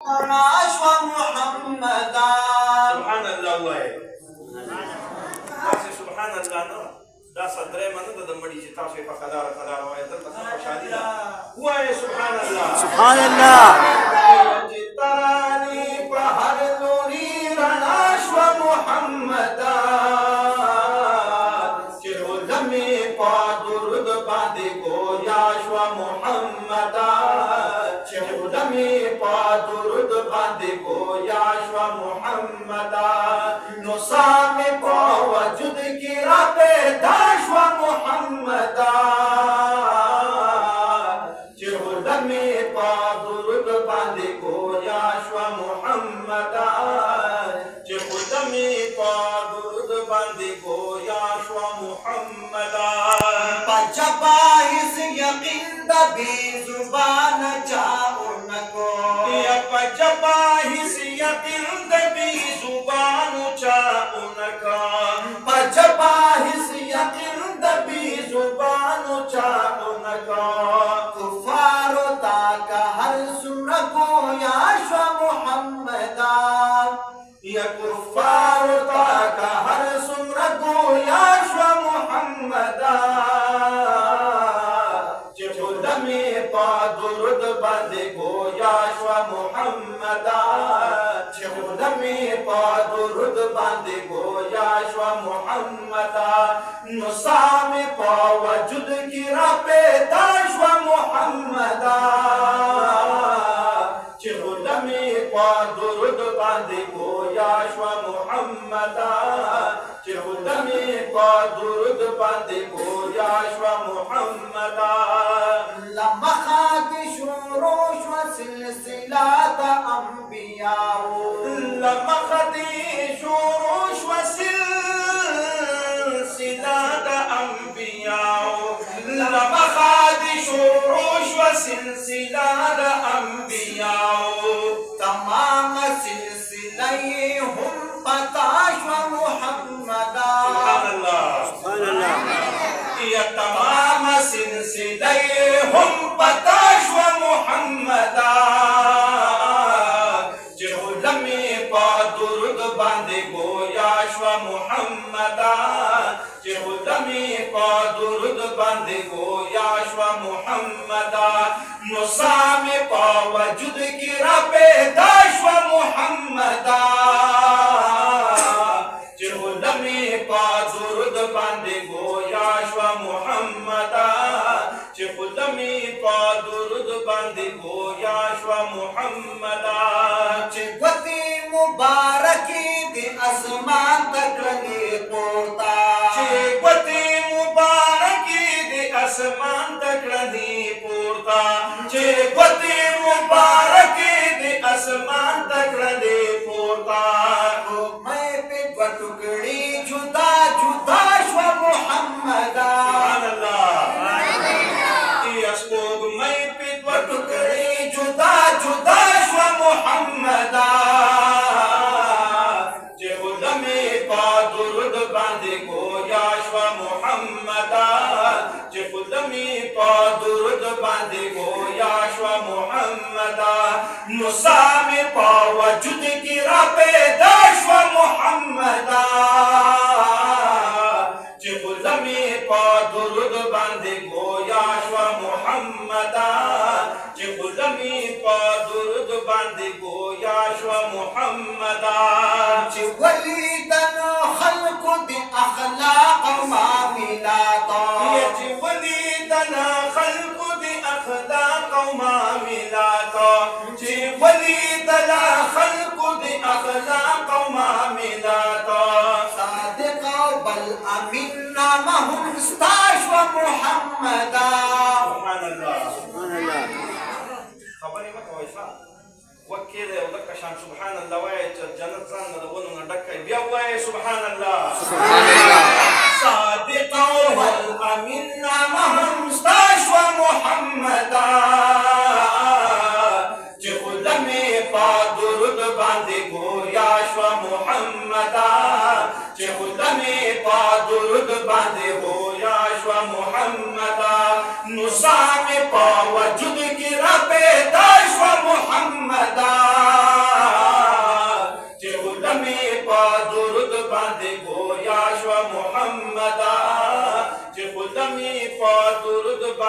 رناش ومحمدا سبحان الله وای تاسو سبحان الله نو دا صدره منو د مړي چې تاسو په خدای وای دلته خوشالي ده وای سبحان الله سبحان الله تراني په هر لوري رناش ومحمدا چې ولمي په درود باندې گویا شو محمدا چې ولمي په درود باندې گویا شو محمدا نو سامي په وجود کې را پیدا شو محمدا چې ولمي په درود باندې گویا شو محمدا چې ولمي په درود باندې گویا شو محمدا پنجابا هیڅ یقین د بی زبان چاونکو یا پنجابا هیڅ یقین د بی زبان چاونکو پنجابا هیڅ یقین د بی زبان چاونکو کفار تا کا هر سنکو یا شو محمدا یا کفار تا کا هر سنکو یا شو محمدا درود باندې گویا شو محمدا چې خدامي په درود باندې گویا شو محمدا نو سامي په وجود کې را پیدا شو محمدا چې خدامي په درود باندې گویا شو محمدا چې خدامي په درود باندې گویا شو محمدا سلسلة أنبياء لما خدي شروش وسلسلة أنبياء لما خدي شروش وسلسلة أنبياء تمام سلسلهم فتاش ومحمدا سبحان الله سبحان الله يا تمام سلسلهم فتاش ومحمدا محمدا چې ودمي په درود باندې گویا شو محمدا نو سامي په وجود کې را پیدا شو محمدا چې ودمي په درود باندې گویا شو محمدا چې ودمي په درود باندې گویا شو محمدا چې ګوتې مبارکي د اسمان تکړه پورتا چې ګوتې مبارکي د اسمان تکړه پورتا چې ګوتې مبارکي د اسمان تکړه پورتا مې په ټوکړي جدا جدا شو محمدا سبحان الله یا سپوږ مې په ټوکړي جدا جدا شو محمدا چې خدامي په درود باندې گویا شو محمدا نو سامي په وجود کې را پیدا شو محمدا چې خدامي په درود باندې گویا شو محمدا چې خدامي په درود باندې گویا شو محمدا چې ولیدنو خلق دي اخلاق او معاملات چې ولیدنا خلق دي اخلاق او معاملات چې ولیدنا خلق دي اخلاق او معاملات صادق بل امين نامهم استاش محمدا سبحان الله سبحان الله خبرې مکه وایسا وکیل او دک شان سبحان الله وای چې جنت ځان نه ونه ډکې بیا وای سبحان الله سبحان الله صادق والامين نامهم استاش محمدا چې خدامي په درود باندې گویا شو محمدا چې خدامي په درود باندې گویا شو محمدا نو سامي په وجود کې را پیدا شو محمدا